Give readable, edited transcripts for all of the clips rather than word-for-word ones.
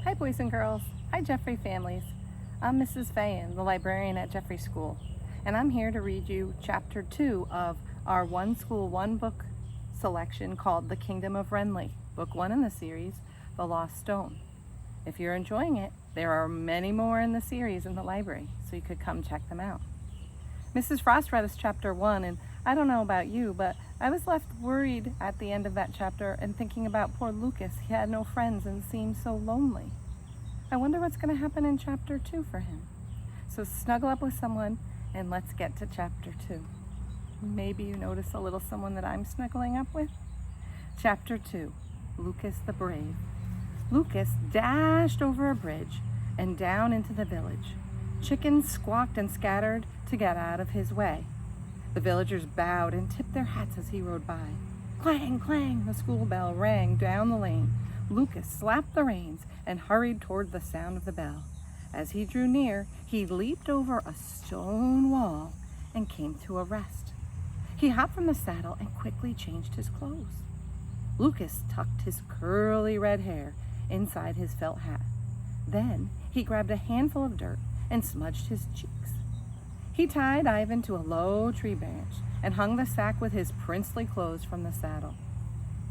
Hi boys and girls. Hi Jeffrey families. I'm Mrs. Fayan, the librarian at Jeffrey School, and I'm here to read you Chapter 2 of our One School, One Book selection called The Kingdom of Wrenly, Book 1 in the series, The Lost Stone. If you're enjoying it, there are many more in the series in the library, so you could come check them out. Mrs. Frost read us Chapter 1, and I don't know about you, but I was left worried at the end of that chapter and thinking about poor Lucas. He had no friends and seemed so lonely. I wonder what's going to happen in Chapter 2 for him. So snuggle up with someone and let's get to Chapter 2. Maybe you notice a little someone that I'm snuggling up with. Chapter 2, Lucas the Brave. Lucas dashed over a bridge and down into the village. Chickens squawked and scattered to get out of his way. The villagers bowed and tipped their hats as he rode by. Clang, clang, the school bell rang down the lane. Lucas slapped the reins and hurried toward the sound of the bell. As he drew near, he leaped over a stone wall and came to a rest. He hopped from the saddle and quickly changed his clothes. Lucas tucked his curly red hair inside his felt hat. Then he grabbed a handful of dirt and smudged his cheeks. He tied Ivan to a low tree branch and hung the sack with his princely clothes from the saddle.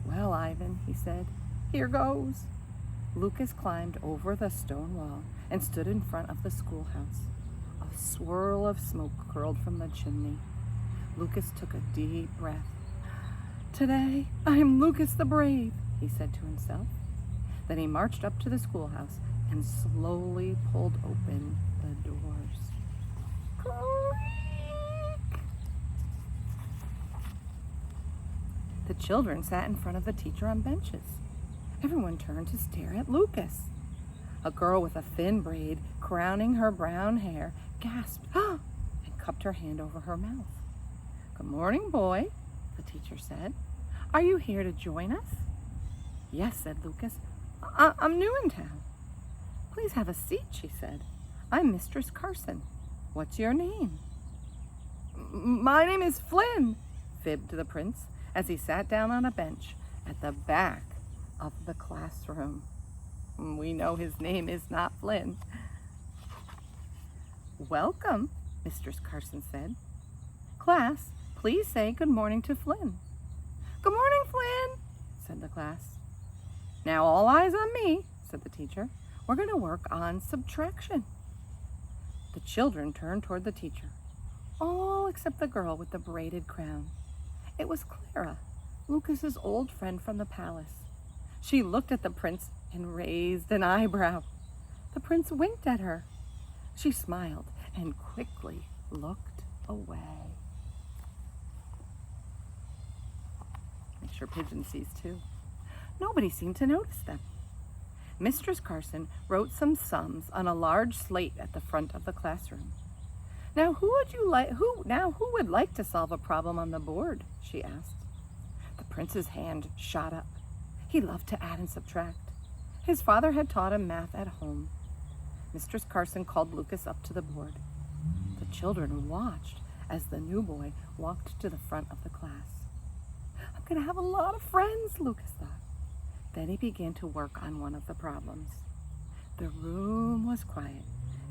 Well, Ivan, he said, here goes. Lucas climbed over the stone wall and stood in front of the schoolhouse. A swirl of smoke curled from the chimney. Lucas took a deep breath. Today, I am Lucas the Brave, he said to himself. Then he marched up to the schoolhouse and slowly pulled open the doors. Creak! The children sat in front of the teacher on benches. Everyone turned to stare at Lucas. A girl with a thin braid crowning her brown hair gasped and cupped her hand over her mouth. Good morning, boy, the teacher said. Are you here to join us? Yes, said Lucas. I'm new in town. Please have a seat, she said. I'm Mistress Carson. What's your name? My name is Flynn, fibbed the prince as he sat down on a bench at the back of the classroom. We know his name is not Flynn. Welcome, Mistress Carson said. Class, please say good morning to Flynn. Good morning, Flynn, said the class. Now all eyes on me, said the teacher. We're going to work on subtraction. The children turned toward the teacher, all except the girl with the braided crown. It was Clara, Lucas's old friend from the palace. She looked at the prince and raised an eyebrow. The prince winked at her. She smiled and quickly looked away. Make sure Pigeon sees too. Nobody seemed to notice them. Mistress Carson wrote some sums on a large slate at the front of the classroom. Now who would like to solve a problem on the board? She asked. The prince's hand shot up. He loved to add and subtract. His father had taught him math at home. Mistress Carson called Lucas up to the board. The children watched as the new boy walked to the front of the class. I'm going to have a lot of friends, Lucas thought. Then he began to work on one of the problems. The room was quiet,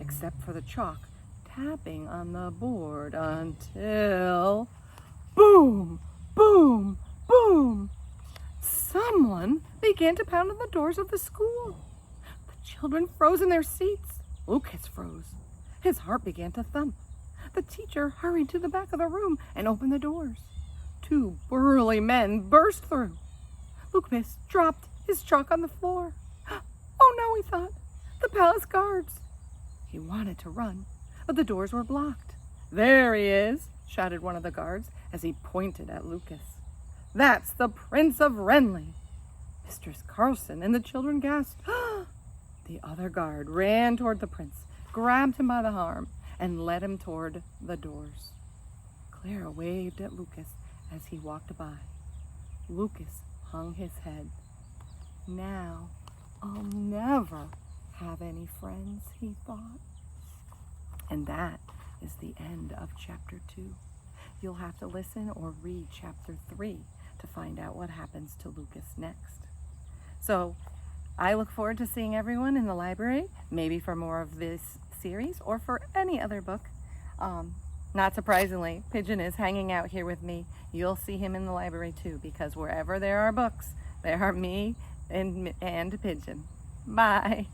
except for the chalk tapping on the board until boom, boom, boom. Someone began to pound on the doors of the school. The children froze in their seats. Lucas froze. His heart began to thump. The teacher hurried to the back of the room and opened the doors. Two burly men burst through. Lucas dropped his chalk on the floor. Oh no, he thought. The palace guards. He wanted to run, but the doors were blocked. There he is, shouted one of the guards as he pointed at Lucas. That's the Prince of Wrenly. Mistress Carson and the children gasped. The other guard ran toward the prince, grabbed him by the arm, and led him toward the doors. Clara waved at Lucas as he walked by. Lucas hung his head. Now, I'll never have any friends, he thought. And that is the end of Chapter 2. You'll have to listen or read Chapter 3 to find out what happens to Lucas next. So I look forward to seeing everyone in the library, maybe for more of this series or for any other book. Not surprisingly, Pigeon is hanging out here with me. You'll see him in the library too, because wherever there are books, there are me and Pigeon. Bye.